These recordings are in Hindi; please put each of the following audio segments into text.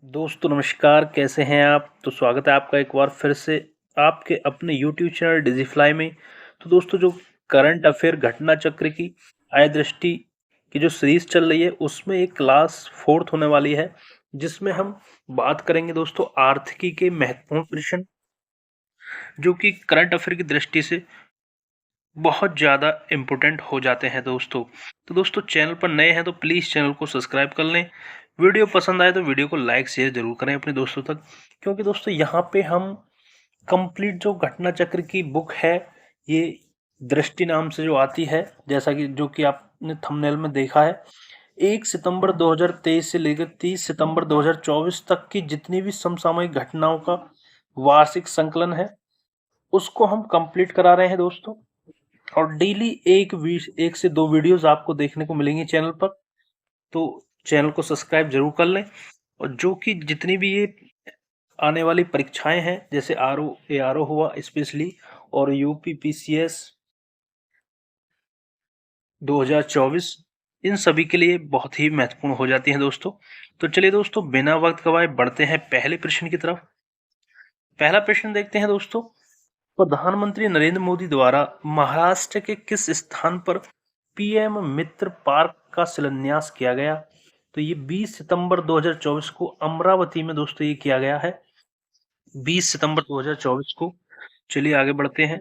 दोस्तों नमस्कार, कैसे हैं आप? तो स्वागत है आपका एक बार फिर से आपके अपने यूट्यूब चैनल डिजिफ्लाई में। तो दोस्तों जो करंट अफेयर घटना चक्र की आय दृष्टि की जो सीरीज चल रही है उसमें एक क्लास 4th होने वाली है, जिसमें हम बात करेंगे दोस्तों आर्थिकी के महत्वपूर्ण प्रश्न जो कि करंट अफेयर की दृष्टि से बहुत ज़्यादा इम्पोर्टेंट हो जाते हैं दोस्तों। तो दोस्तों चैनल पर नए हैं तो प्लीज़ चैनल को सब्सक्राइब कर लें। वीडियो पसंद आए तो वीडियो को लाइक शेयर जरूर करें अपने दोस्तों तक, क्योंकि दोस्तों यहाँ पे हम कंप्लीट जो घटना चक्र की बुक है, ये दृष्टि नाम से जो आती है, जैसा कि जो कि आपने थंबनेल में देखा है, 1 सितंबर 2023 से लेकर 30 सितंबर 2024 तक की जितनी भी समसामयिक घटनाओं का वार्षिक संकलन है उसको हम कंप्लीट करा रहे हैं दोस्तों। और डेली एक से दो वीडियोस आपको देखने को मिलेंगी चैनल पर, तो चैनल को सब्सक्राइब जरूर कर लें। और जो कि जितनी भी ये आने वाली परीक्षाएं हैं, जैसे ARO हुआ स्पेशली, और UPPCS 2024, इन सभी के लिए बहुत ही महत्वपूर्ण हो जाती हैं दोस्तों। तो चलिए दोस्तों बिना वक्त गवाए बढ़ते हैं पहले प्रश्न की तरफ। पहला प्रश्न देखते हैं दोस्तों, प्रधानमंत्री नरेंद्र मोदी द्वारा महाराष्ट्र के किस स्थान पर पीएम मित्र पार्क का शिलान्यास किया गया? तो ये 20 सितंबर 2024 को अमरावती में दोस्तों ये किया गया है, 20 सितंबर 2024 को। चलिए आगे बढ़ते हैं।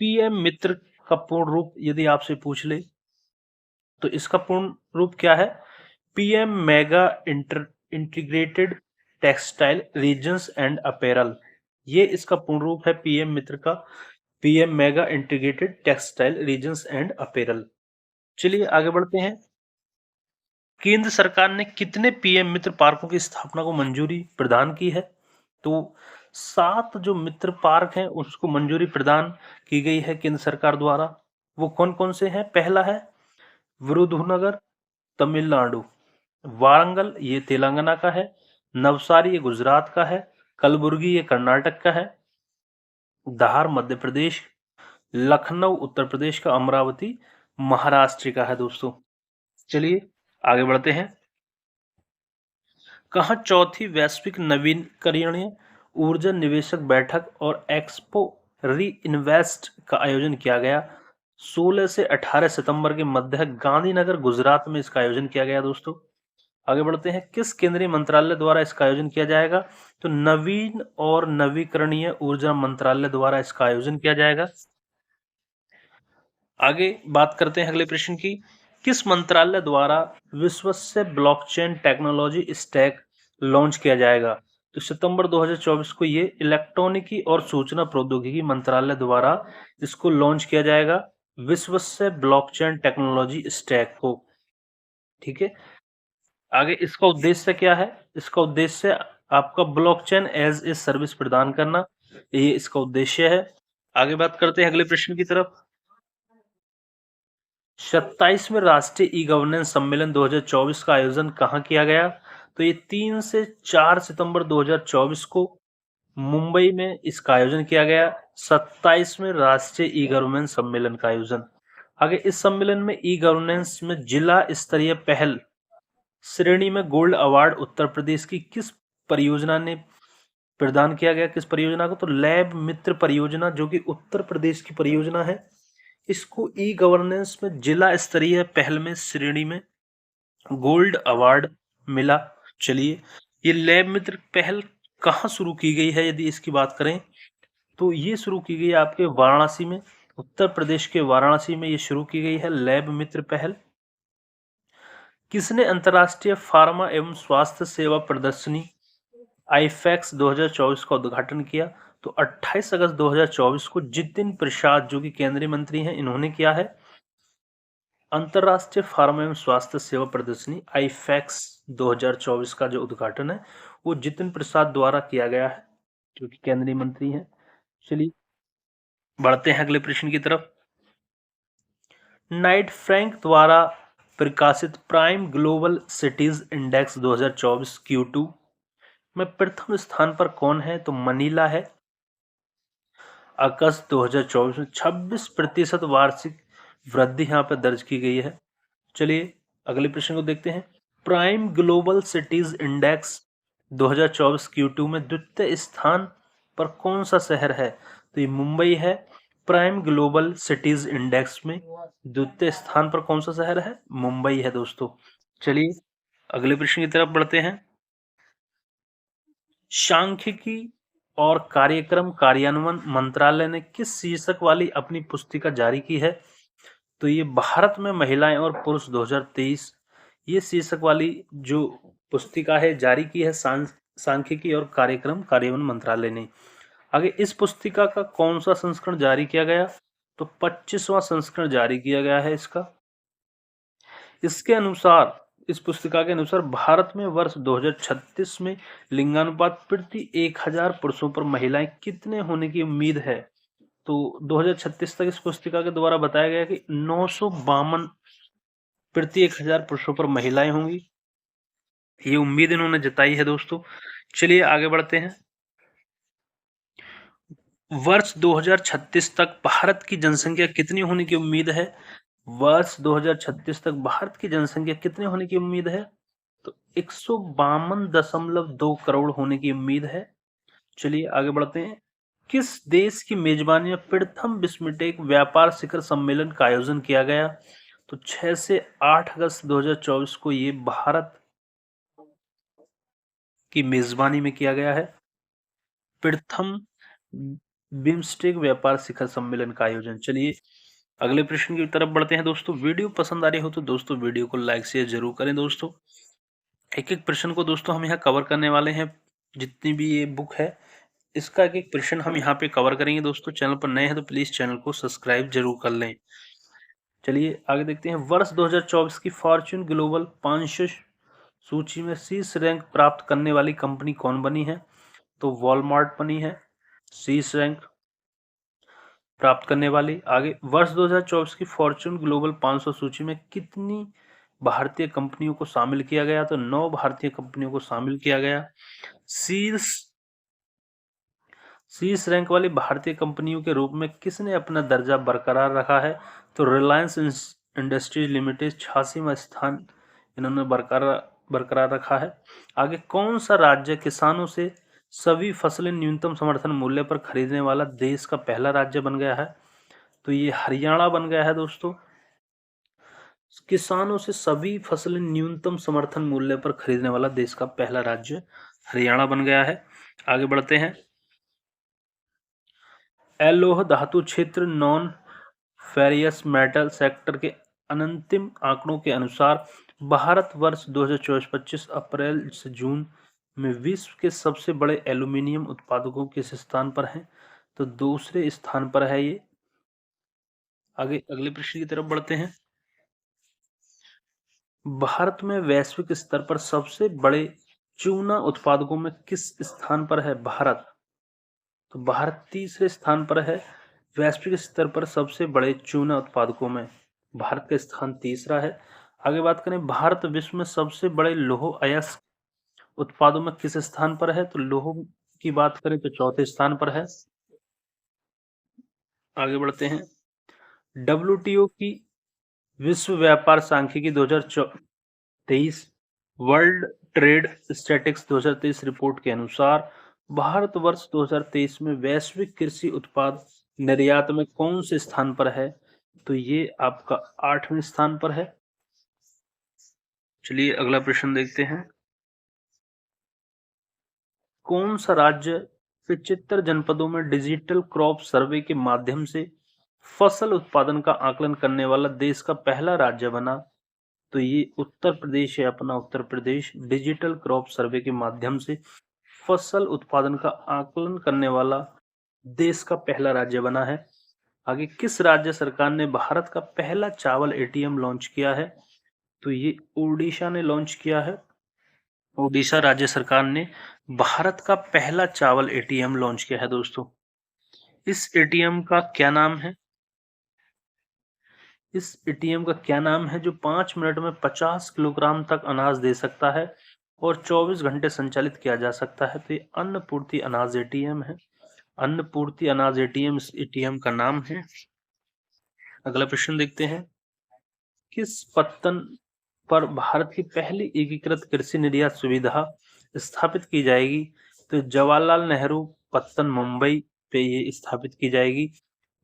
पीएम मित्र का पूर्ण रूप यदि आपसे पूछ ले तो इसका पूर्ण रूप क्या है? PM mega integrated textile regions and apparel, ये इसका पूर्ण रूप है पीएम मित्र का, PM mega integrated textile regions and apparel. चलिए आगे बढ़ते हैं। केंद्र सरकार ने कितने पीएम मित्र पार्कों की स्थापना को मंजूरी प्रदान की है? तो 7 जो मित्र पार्क हैं उसको मंजूरी प्रदान की गई है केंद्र सरकार द्वारा। वो कौन कौन से हैं? पहला है विरुधुनगर, तमिलनाडु। वारंगल ये तेलंगाना का है। नवसारी ये गुजरात का है। कलबुर्गी ये कर्नाटक का है। धार मध्य प्रदेश। लखनऊ उत्तर प्रदेश का। अमरावती महाराष्ट्र का है दोस्तों। चलिए आगे बढ़ते हैं। कहाँ चौथी वैश्विक नवीकरणीय ऊर्जा निवेशक बैठक और एक्सपो री इन्वेस्ट का आयोजन किया गया? 16 से 18 सितंबर के मध्य गांधीनगर गुजरात में इसका आयोजन किया गया दोस्तों। आगे बढ़ते हैं। किस केंद्रीय मंत्रालय द्वारा इसका आयोजन किया जाएगा? तो नवीन और नवीकरणीय ऊर्जा मंत्रालय द्वारा इसका आयोजन किया जाएगा। आगे बात करते हैं अगले प्रश्न की। किस मंत्रालय द्वारा विश्वस्य ब्लॉकचेन टेक्नोलॉजी स्टैक लॉन्च किया जाएगा? तो सितंबर 2024 को ये इलेक्ट्रॉनिकी और सूचना प्रौद्योगिकी मंत्रालय द्वारा इसको लॉन्च किया जाएगा, विश्वस्य ब्लॉकचेन टेक्नोलॉजी स्टैक को। ठीक है। आगे इसका उद्देश्य क्या है? इसका उद्देश्य आपका ब्लॉकचेन एज ए सर्विस प्रदान करना, ये इसका उद्देश्य है। आगे बात करते हैं अगले प्रश्न की तरफ। 27वें राष्ट्रीय ई गवर्नेंस सम्मेलन 2024 का आयोजन कहाँ किया गया? तो ये 3 से 4 सितंबर 2024 को मुंबई में इसका आयोजन किया गया, 27वें राष्ट्रीय ई गवर्नेंस सम्मेलन का आयोजन। आगे इस सम्मेलन में ई गवर्नेंस में जिला स्तरीय पहल श्रेणी में गोल्ड अवार्ड उत्तर प्रदेश की किस परियोजना ने प्रदान किया गया? किस परियोजना को? तो लैब मित्र परियोजना, जो कि उत्तर प्रदेश की परियोजना है, इसको ई गवर्नेंस में जिला स्तरीय पहल में श्रेणी में गोल्ड अवार्ड मिला। चलिए, ये लैब मित्र पहल कहाँ शुरू की गई है यदि इसकी बात करें तो ये शुरू की गई आपके वाराणसी में, उत्तर प्रदेश के वाराणसी में ये शुरू की गई है लैब मित्र पहल। किसने अंतर्राष्ट्रीय फार्मा एवं स्वास्थ्य सेवा प्रदर्शनी आईफैक्स 2024 का उद्घाटन किया? तो 28 अगस्त 2024 को जितिन प्रसाद, जो कि केंद्रीय मंत्री हैं, इन्होंने किया है। अंतर्राष्ट्रीय फार्मा एवं स्वास्थ्य सेवा प्रदर्शनी आईफैक्स 2024 का जो उद्घाटन है वो जितिन प्रसाद द्वारा किया गया है, जो कि केंद्रीय मंत्री हैं। चलिए बढ़ते हैं अगले प्रश्न की तरफ। नाइट फ्रैंक द्वारा प्रकाशित prime global cities index 2024 Q2 में प्रथम स्थान पर कौन है? तो मनीला है। अगस्त 2024 में 26% वार्षिक वृद्धि यहाँ पर दर्ज की गई है। चलिए अगले प्रश्न को देखते हैं। Prime global cities index 2024 Q2 में द्वितीय स्थान पर कौन सा शहर है? तो ये मुंबई है। प्राइम ग्लोबल सिटीज इंडेक्स में द्वितीय स्थान पर कौन सा शहर है? मुंबई है दोस्तों। चलिए अगले प्रश्न की तरफ बढ़ते हैं। सांख्यिकी और कार्यक्रम कार्यान्वयन मंत्रालय ने किस शीर्षक वाली अपनी पुस्तिका जारी की है? तो ये भारत में महिलाएं और पुरुष 2023 ये शीर्षक वाली जो पुस्तिका है जारी की है सांख्यिकी और कार्यक्रम कार्यान्वयन मंत्रालय ने। आगे इस पुस्तिका का कौन सा संस्करण जारी किया गया? तो 25वां संस्करण जारी किया गया है इसका। इसके अनुसार, इस पुस्तिका के अनुसार भारत में वर्ष 2036 में लिंगानुपात प्रति 1000 पुरुषों पर महिलाएं कितने होने की उम्मीद है? तो 2036 तक इस पुस्तिका के द्वारा बताया गया कि 952 प्रति 1000 पुरुषों पर महिलाएं होंगी। ये उम्मीद इन्होंने जताई है दोस्तों। चलिए आगे बढ़ते हैं। वर्ष 2036 तक भारत की जनसंख्या कितनी होने की उम्मीद है? वर्ष 2036 तक भारत की जनसंख्या कितने होने की उम्मीद है? तो 152.2 करोड़ होने की उम्मीद है। चलिए आगे बढ़ते हैं। किस देश की मेजबानी में प्रथम बिस्मटेक व्यापार शिखर सम्मेलन का आयोजन किया गया? तो 6 से 8 अगस्त 2024 को ये भारत की मेजबानी में किया गया है। प्रथम बिम्स्टेक व्यापार शिखर सम्मेलन का आयोजन। चलिए अगले प्रश्न की तरफ बढ़ते हैं दोस्तों। वीडियो पसंद आ रही हो तो दोस्तों वीडियो को लाइक शेयर जरूर करें दोस्तों। एक एक प्रश्न को दोस्तों हम यहाँ कवर करने वाले हैं। जितनी भी ये बुक है इसका एक एक प्रश्न हम यहाँ पे कवर करेंगे दोस्तों। चैनल पर नए हैं तो प्लीज चैनल को सब्सक्राइब जरूर कर लें। चलिए आगे देखते हैं। वर्ष 2024 की फॉर्च्यून ग्लोबल 500 सूची में शीर्ष रैंक प्राप्त करने वाली कंपनी कौन बनी है? तो वॉलमार्ट बनी है शीर्ष रैंक प्राप्त करने वाली। आगे वर्ष 2024 की फॉर्च्यून ग्लोबल 500 सूची में कितनी भारतीय कंपनियों को शामिल किया गया? तो 9 भारतीय कंपनियों को शामिल किया गया। शीर्ष रैंक वाली भारतीय कंपनियों के रूप में किसने अपना दर्जा बरकरार रखा है? तो रिलायंस इंडस्ट्रीज लिमिटेड 86वां स्थान इन्होंने बरकरार रखा है। आगे कौन सा राज्य किसानों से सभी फसलें न्यूनतम समर्थन मूल्य पर खरीदने वाला देश का पहला राज्य बन गया है? तो ये हरियाणा बन गया है दोस्तों। किसानों से सभी फसलें न्यूनतम समर्थन मूल्य पर खरीदने वाला देश का पहला राज्य हरियाणा बन गया है। आगे बढ़ते हैं। एलोह धातु क्षेत्र नॉन फेरियस मेटल सेक्टर के अंतिम आंकड़ों के अनुसार भारत वर्ष 2024-25 अप्रैल से जून में विश्व के सबसे बड़े एल्यूमिनियम उत्पादकों किस स्थान पर है? तो दूसरे स्थान पर है ये। आगे अगले प्रश्न की तरफ बढ़ते हैं। भारत में वैश्विक स्तर पर सबसे बड़े चूना उत्पादकों में किस स्थान पर है भारत? तो भारत तीसरे स्थान पर है। वैश्विक स्तर पर सबसे बड़े चूना उत्पादकों में भारत का स्थान तीसरा है। आगे बात करें भारत विश्व में सबसे बड़े लौह अयस्क उत्पादों में किस स्थान पर है? तो लौह की बात करें तो चौथे स्थान पर है। आगे बढ़ते हैं। WTO की विश्व व्यापार सांख्यिकी 2023 वर्ल्ड ट्रेड स्टैटिस्टिक्स 2023 रिपोर्ट के अनुसार भारत वर्ष 2023 में वैश्विक कृषि उत्पाद निर्यात में कौन से स्थान पर है? तो ये आपका 8वें स्थान पर है। चलिए अगला प्रश्न देखते हैं। कौन सा राज्य 75 जनपदों में डिजिटल क्रॉप सर्वे के माध्यम से फसल उत्पादन का आकलन करने वाला देश का पहला राज्य बना? तो ये उत्तर प्रदेश है अपना। Uttar Pradesh digital crop survey के माध्यम से फसल उत्पादन का आकलन करने वाला देश का पहला राज्य बना है। आगे किस राज्य सरकार ने भारत का पहला चावल ATM लॉन्च किया है? तो ये ओडिशा ने लॉन्च किया है। ओडिशा राज्य सरकार ने भारत का पहला चावल ATM लॉन्च किया है दोस्तों। इस ATM का क्या नाम है? इस ATM का क्या नाम है जो 5 मिनट में 50 किलोग्राम तक अनाज दे सकता है और 24 घंटे संचालित किया जा सकता है? तो ये अन्नपूर्ति अनाज ATM है। अन्नपूर्ति अनाज ATM इस ATM का नाम है। अगला प्रश्न देखते हैं। किस पत्तन पर भारत की पहली एकीकृत कृषि निर्यात सुविधा स्थापित की जाएगी? तो जवाहरलाल नेहरू पत्तन मुंबई पे ये स्थापित की जाएगी।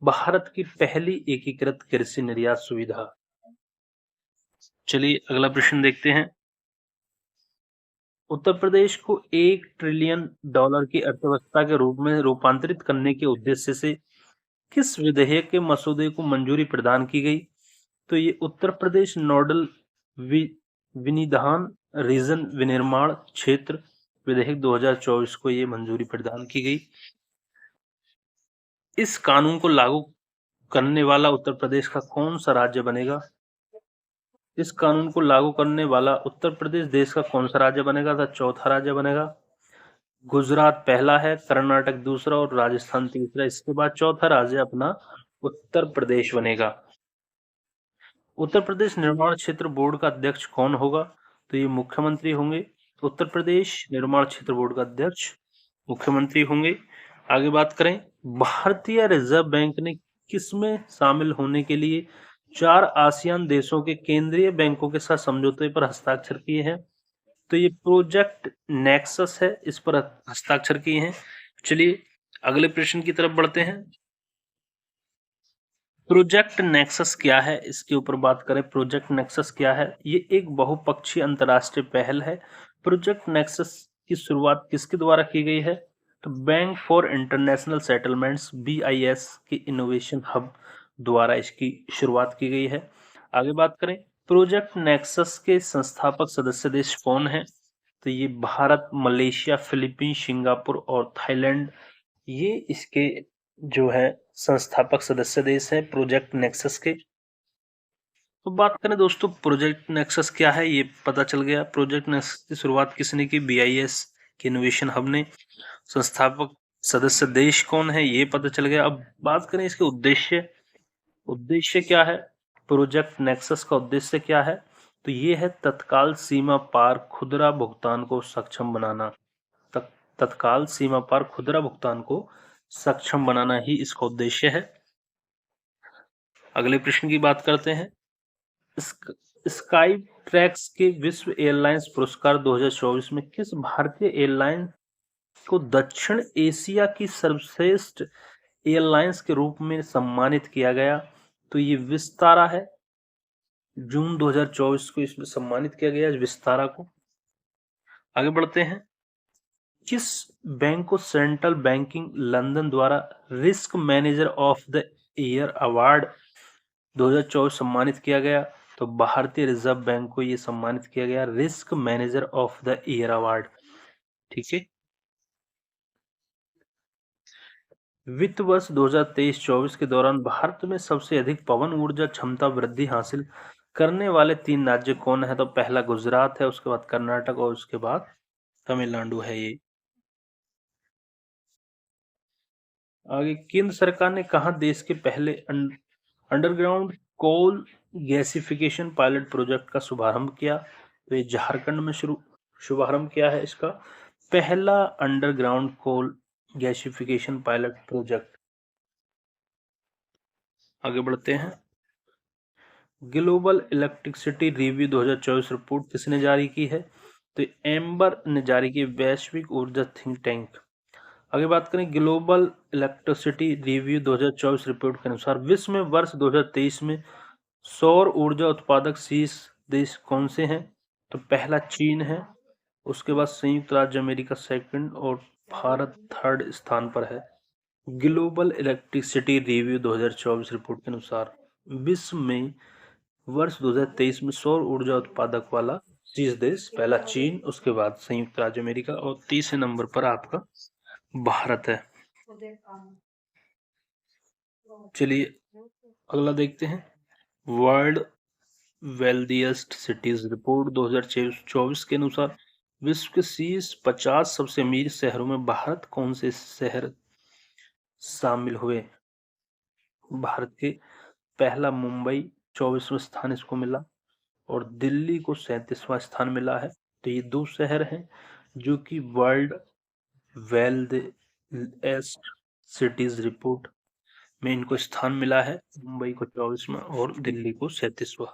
भारत की पहली एकीकृत कृषि निर्यात सुविधा। चलिए अगला प्रश्न देखते हैं। उत्तर प्रदेश को $1 ट्रिलियन की अर्थव्यवस्था के रूप में रूपांतरित करने के उद्देश्य से किस विधेयक के मसौदे को मंजूरी प्रदान की गई? तो ये उत्तर प्रदेश नोडल विनिधान रीजन विनिर्माण क्षेत्र विधेयक 2024 को ये मंजूरी प्रदान की गई। इस कानून को लागू करने वाला उत्तर प्रदेश का कौन सा राज्य बनेगा? इस कानून को लागू करने वाला उत्तर प्रदेश देश का कौन सा राज्य बनेगा? तो चौथा राज्य बनेगा। गुजरात पहला है, कर्नाटक दूसरा और राजस्थान तीसरा। इसके बाद चौथा राज्य अपना उत्तर प्रदेश बनेगा। उत्तर प्रदेश निर्माण क्षेत्र बोर्ड का अध्यक्ष कौन होगा? तो ये मुख्यमंत्री होंगे। उत्तर प्रदेश निर्माण क्षेत्र बोर्ड का अध्यक्ष मुख्यमंत्री होंगे। आगे बात करें, भारतीय रिजर्व बैंक ने किसमें शामिल होने के लिए 4 आसियान देशों के केंद्रीय बैंकों के साथ समझौते पर हस्ताक्षर किए हैं? तो ये प्रोजेक्ट नेक्सस है, इस पर हस्ताक्षर किए हैं। चलिए अगले प्रश्न की तरफ बढ़ते हैं। प्रोजेक्ट नेक्सस क्या है, इसके ऊपर बात करें। प्रोजेक्ट नेक्सस क्या है? ये एक बहुपक्षीय अंतर्राष्ट्रीय पहल है। प्रोजेक्ट नेक्सस की शुरुआत किसके द्वारा की गई है? तो bank for international settlements BIS के इनोवेशन हब द्वारा इसकी शुरुआत की गई है। आगे बात करें, प्रोजेक्ट नेक्सस के संस्थापक सदस्य देश कौन है? तो ये भारत, मलेशिया, फिलीपींस, सिंगापुर और थाईलैंड ये इसके जो है संस्थापक सदस्य देश है प्रोजेक्ट नेक्सस के। तो बात करें दोस्तों, प्रोजेक्ट नेक्सस क्या है ये पता चल गया। प्रोजेक्ट नेक्सस की शुरुआत किसने की? BIS के इनोवेशन हब ने। संस्थापक सदस्य देश कौन है ये पता चल गया। अब बात करें इसके उद्देश्य। उद्देश्य क्या है? प्रोजेक्ट नेक्सस का उद्देश्य क्या है? तो ये है तत्काल सीमा पार खुदरा भुगतान को सक्षम बनाना। तत्काल सीमा पार खुदरा भुगतान को सक्षम बनाना ही इसका उद्देश्य है। अगले प्रश्न की बात करते हैं। स्काई ट्रैक्स के विश्व एयरलाइंस पुरस्कार 2024 में किस भारतीय एयरलाइन को दक्षिण एशिया की सर्वश्रेष्ठ एयरलाइंस के रूप में सम्मानित किया गया? तो ये विस्तारा है। जून 2024 को इसमें सम्मानित किया गया विस्तारा को। आगे बढ़ते हैं। किस बैंक को सेंट्रल बैंकिंग लंदन द्वारा risk manager of the year award 2024 सम्मानित किया गया? तो भारतीय रिजर्व बैंक को यह सम्मानित किया गया risk manager of the year award. ठीक है। वित्त वर्ष 2023-24 के दौरान भारत में सबसे अधिक पवन ऊर्जा क्षमता वृद्धि हासिल करने वाले 3 राज्य कौन है? तो पहला गुजरात है, उसके बाद कर्नाटक और उसके बाद तमिलनाडु है। ये आगे, केंद्र सरकार ने कहा देश के पहले underground coal gasification pilot project का शुभारंभ किया? तो ये झारखंड में शुभारंभ किया है इसका पहला underground coal gasification pilot project. आगे बढ़ते हैं। ग्लोबल इलेक्ट्रिसिटी रिव्यू 2024 रिपोर्ट किसने जारी की है? तो एम्बर ने जारी की, वैश्विक ऊर्जा थिंक टैंक। आगे बात करें, ग्लोबल इलेक्ट्रिसिटी रिव्यू 2024 रिपोर्ट के अनुसार विश्व में वर्ष 2023 में सौर ऊर्जा उत्पादक शीर्ष देश कौन से हैं? तो पहला चीन है, उसके बाद संयुक्त राज्य अमेरिका सेकंड और भारत थर्ड स्थान पर है। ग्लोबल इलेक्ट्रिसिटी रिव्यू 2024 रिपोर्ट के अनुसार विश्व में वर्ष 2023 में सौर ऊर्जा उत्पादक वाला शीर्ष देश पहला चीन, उसके बाद संयुक्त राज्य अमेरिका और तीसरे नंबर पर आपका भारत है। चलिए अगला देखते हैं। वर्ल्ड वेल्दिएस्ट सिटीज रिपोर्ट 2024 के अनुसार विश्व के शीर्ष 50 सबसे अमीर शहरों में भारत कौन से शहर शामिल हुए? भारत के पहला मुंबई 24वां स्थान इसको मिला और दिल्ली को 37वां स्थान मिला है। तो ये 2 शहर हैं जो कि वर्ल्ड वेल्दिएस्ट सिटीज रिपोर्ट में इनको स्थान मिला है। मुंबई को 24वां और दिल्ली को 37वां।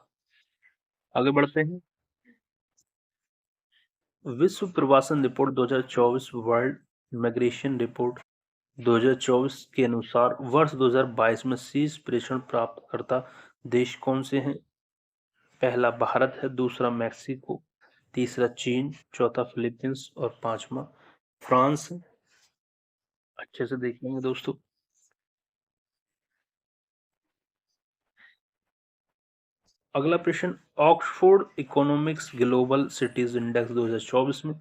आगे बढ़ते हैं। विश्व प्रवासन रिपोर्ट 2024 वर्ल्ड माइग्रेशन रिपोर्ट 2024 के अनुसार वर्ष 2022 में शीर्ष प्रेषण प्राप्तकर्ता देश कौन से हैं? पहला भारत है, दूसरा मैक्सिको, तीसरा चीन, चौथा फिलीपींस और पांचवा फ्रांस है। अच्छे से देख लेंगे दोस्तों। अगला प्रश्न, Oxford economics global cities index 2024 में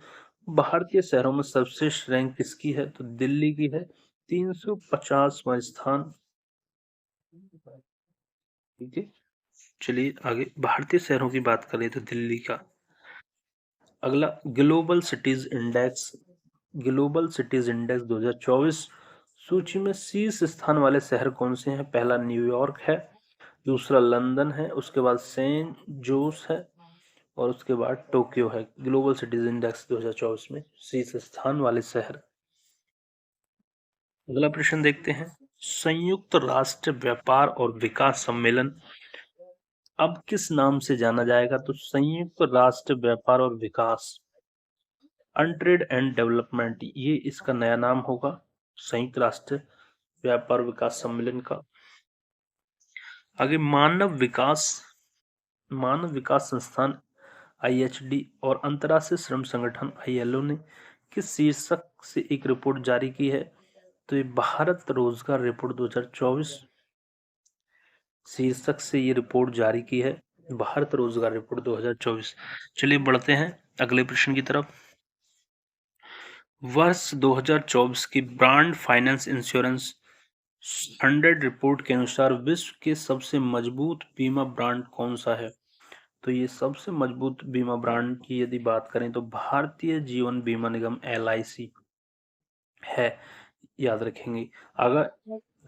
भारतीय शहरों में सर्वश्रेष्ठ रैंक किसकी है? तो दिल्ली की है, 350वां स्थान। ठीक है, चलिए आगे भारतीय शहरों की बात करें तो दिल्ली का। अगला, ग्लोबल सिटीज इंडेक्स 2024 सूची में शीर्ष स्थान वाले शहर कौन से हैं? पहला न्यूयॉर्क है, दूसरा लंदन है, उसके बाद सेंट जोस है और उसके बाद टोक्यो है। ग्लोबल सिटीज इंडेक्स 2024 में शीर्ष स्थान वाले शहर। अगला प्रश्न देखते हैं, संयुक्त राष्ट्र व्यापार और विकास सम्मेलन अब किस नाम से जाना जाएगा? तो संयुक्त राष्ट्र व्यापार और विकास, अनट्रेड एंड डेवलपमेंट, ये इसका नया नाम होगा, संयुक्त राष्ट्र व्यापार विकास सम्मेलन का। आगे, मानव विकास संस्थान IHD और अंतर्राष्ट्रीय श्रम संगठन ILO ने किस शीर्षक से एक रिपोर्ट जारी की है? तो ये भारत रोजगार रिपोर्ट 2024 शीर्षक से ये रिपोर्ट जारी की है, भारत रोजगार रिपोर्ट 2024। चलिए बढ़ते हैं अगले प्रश्न की तरफ। वर्ष 2024 की ब्रांड फाइनेंस इंश्योरेंस 100 रिपोर्ट के अनुसार विश्व के सबसे मजबूत बीमा ब्रांड कौन सा है? तो ये सबसे मजबूत बीमा ब्रांड की यदि बात करें तो भारतीय जीवन बीमा निगम LIC है, याद रखेंगे। अगर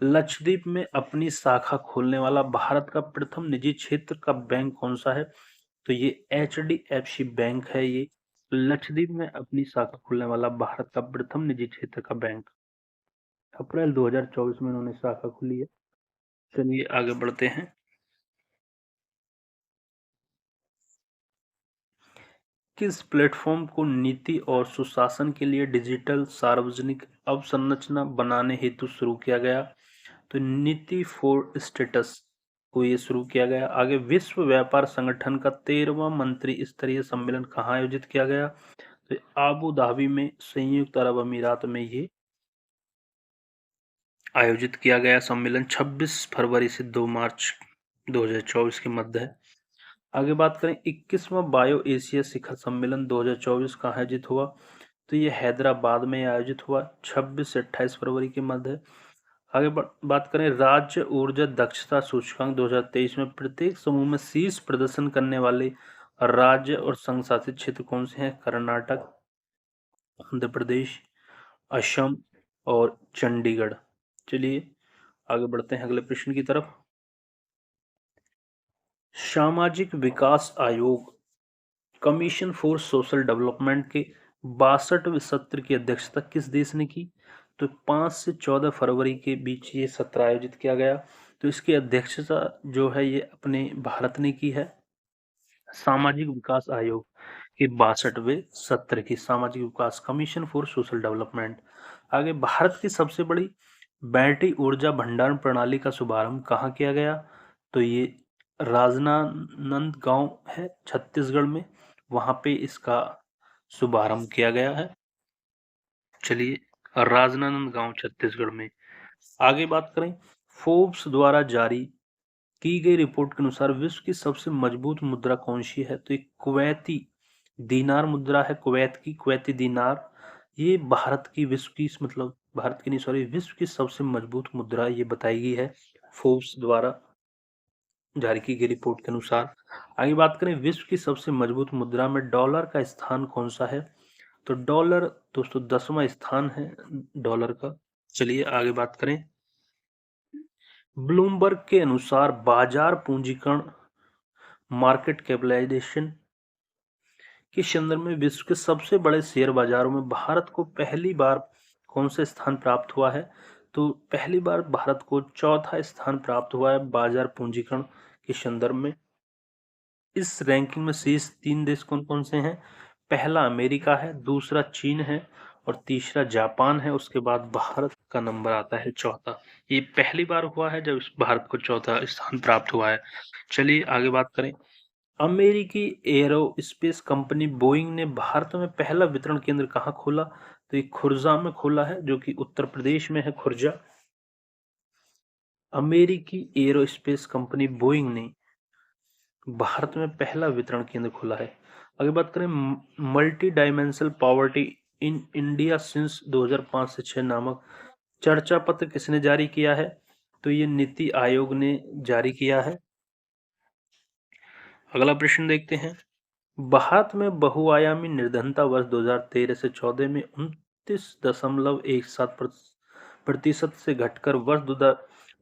लक्षद्वीप में अपनी शाखा खोलने वाला भारत का प्रथम निजी क्षेत्र का बैंक कौन सा है? तो ये HDFC बैंक है। ये लक्षद्वीप में अपनी शाखा खोलने वाला भारत का प्रथम निजी क्षेत्र का बैंक, अप्रैल 2024 में उन्होंने शाखा खोली है। चलिए आगे बढ़ते हैं। किस प्लेटफॉर्म को नीति और सुशासन के लिए डिजिटल सार्वजनिक अवसंरचना बनाने हेतु शुरू किया गया? तो नीति फॉर स्टेटस को ये शुरू किया गया। आगे, विश्व व्यापार संगठन का 13वां मंत्री स्तरीय सम्मेलन कहाँ आयोजित किया गया? तो आबू धाबी में, संयुक्त अरब अमीरात में ये आयोजित किया गया। सम्मेलन 26 फरवरी से 2 मार्च 2024 के मध्य है। आगे बात करें, 21वां बायो एशिया शिखर सम्मेलन 2024 कहाँ आयोजित हुआ? तो ये हैदराबाद में आयोजित हुआ, 26 से 28 फरवरी के मध्य है। आगे बात करें, राज्य ऊर्जा दक्षता सूचकांक 2023 में प्रत्येक समूह में शीर्ष प्रदर्शन करने वाले राज्य और संघ शासित क्षेत्र कौन से हैं? कर्नाटक, आंध्र प्रदेश, असम और चंडीगढ़। चलिए आगे बढ़ते हैं अगले प्रश्न की तरफ। सामाजिक विकास आयोग, कमीशन फॉर सोशल डेवलपमेंट के 62वें सत्र की अध्यक्षता किस देश ने की? तो 5 से 14 फरवरी के बीच ये सत्र आयोजित किया गया। तो इसकी अध्यक्षता जो है ये अपने भारत ने की है। सामाजिक विकास आयोग के 62वें सत्र की, सामाजिक विकास कमीशन फॉर सोशल डेवलपमेंट। आगे, भारत की सबसे बड़ी बैटरी ऊर्जा भंडारण प्रणाली का शुभारंभ कहाँ किया गया? तो ये राजनांदगांव है छत्तीसगढ़ में, वहां पे इसका शुभारंभ किया गया है। चलिए, राजनांदगांव छत्तीसगढ़ में। आगे बात करें, फोर्ब्स द्वारा जारी की गई रिपोर्ट के अनुसार विश्व की सबसे मजबूत मुद्रा कौन सी है? तो एक कुवैती दीनार मुद्रा है, कुवैत की कुवैती दीनार। ये भारत की विश्व की, मतलब भारत की नहीं सॉरी, विश्व की सबसे मजबूत मुद्रा ये बताई गई है फोर्ब्स द्वारा जारी की गई रिपोर्ट के अनुसार। आगे बात करें, विश्व की सबसे मजबूत मुद्रा में डॉलर का स्थान कौन सा है? तो डॉलर दोस्तों 10वां स्थान है डॉलर का। चलिए आगे बात करें, ब्लूमबर्ग के अनुसार बाजार पूंजीकरण, मार्केट कैपिटलाइजेशन के संदर्भ में विश्व के सबसे बड़े शेयर बाजारों में भारत को पहली बार कौन सा स्थान प्राप्त हुआ है? तो पहली बार भारत को चौथा स्थान प्राप्त हुआ है बाजार पूंजीकरण के संदर्भ में। इस रैंकिंग में शीर्ष 3 देश कौन कौन से हैं? पहला अमेरिका है, दूसरा चीन है और तीसरा जापान है। उसके बाद भारत का नंबर आता है चौथा। ये पहली बार हुआ है जब भारत को चौथा स्थान प्राप्त हुआ है। चलिए आगे बात करें। अमेरिकी एरोस्पेस कंपनी बोइंग ने भारत में पहला वितरण केंद्र कहाँ खोला? तो ये खुर्जा में खोला है, जो कि उत्तर प्रदेश में है, खुर्जा। अमेरिकी एरोस्पेस कंपनी बोइंग ने भारत में पहला वितरण केंद्र खोला है। आगे बात करें, multi dimensional poverty in India since 2005 से 6 नामक चर्चा पत्र किसने जारी किया है? तो ये नीति आयोग ने जारी किया है। अगला प्रश्न देखते हैं। भारत में बहुआयामी निर्धनता वर्ष 2013 से 14 में 29.17% से घटकर वर्ष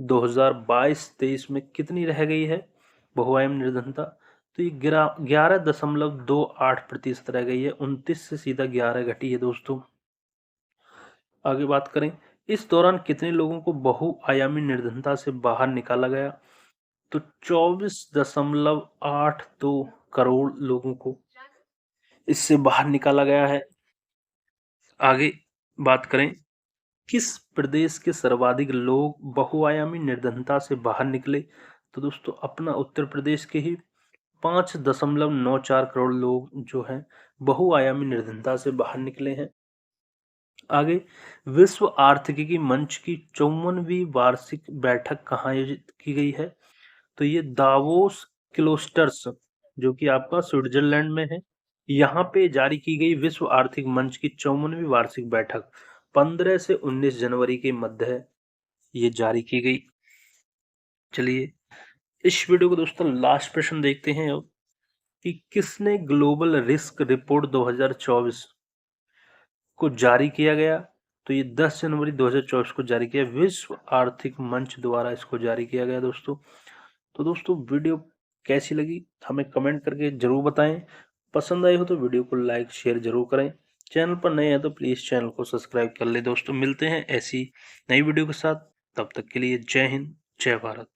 2022-23 में कितनी रह गई है बहुआयामी निर्धनता? तो ये 11.28% रह गई है। 29 से सीधा 11 घटी है दोस्तों। आगे बात करें, इस दौरान कितने लोगों को बहुआयामी निर्धनता से बाहर निकाला गया? तो 24.82 करोड़ लोगों को इससे बाहर निकाला गया है। आगे बात करें, किस प्रदेश के सर्वाधिक लोग बहुआयामी निर्धनता से बाहर निकले? तो दोस्तों अपना उत्तर प्रदेश के ही 5.94 करोड़ लोग जो हैं बहुआयामी निर्धनता से बाहर निकले हैं। आगे, विश्व आर्थिकी मंच की 54वीं वार्षिक बैठक कहाँ आयोजित की गई है? तो ये दावोस क्लोस्टर्स, जो कि आपका स्विट्जरलैंड में है, यहाँ पे जारी की गई विश्व आर्थिक मंच की 54वीं वार्षिक बैठक 15 से 19 जनवरी के मध्य है ये जारी की गई। चलिए इस वीडियो को दोस्तों लास्ट प्रश्न देखते हैं अब, कि किसने ग्लोबल रिस्क रिपोर्ट 2024 को जारी किया गया? तो ये 10 जनवरी 2024 को जारी किया, विश्व आर्थिक मंच द्वारा इसको जारी किया गया दोस्तों। तो दोस्तों वीडियो कैसी लगी हमें कमेंट करके जरूर बताएं। पसंद आई हो तो वीडियो को लाइक शेयर जरूर करें। चैनल पर नए हैं तो प्लीज चैनल को सब्सक्राइब कर ले दोस्तों। मिलते हैं ऐसी नई वीडियो के साथ, तब तक के लिए जय हिंद, जय भारत।